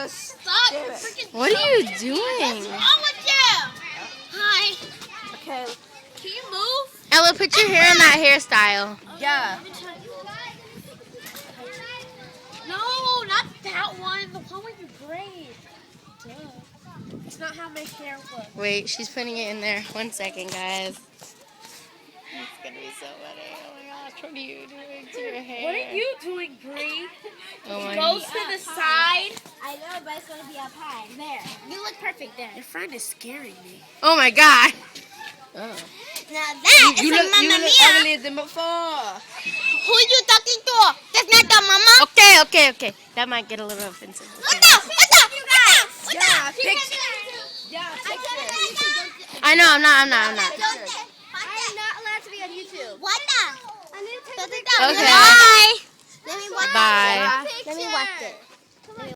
Stop freaking. What are you doing? What's wrong with you? Hi. Okay. Can you move? Ella, put your hair in that hairstyle. Yeah. No, not that one. The one with the braid. Duh. It's not how my hair looks. Wait, she's putting it in there. 1 second, guys. It's gonna be so funny. Oh my gosh, what are you doing to your hair? What are you doing, Bree? Oh my It goes to the side. I know, but it's going to be up high. There. You look perfect there. Your friend is scaring me. Oh my god. Oh. Now that is a Mamma Mia. Ugly than before. Who you talking to? That's not the mama. Okay. That might get a little offensive. What the? Yeah, picture. Yeah, picture. I know, I'm not. I'm not allowed to be on YouTube. What the? Okay. Bye. Let me watch Bye. it. Let me watch it.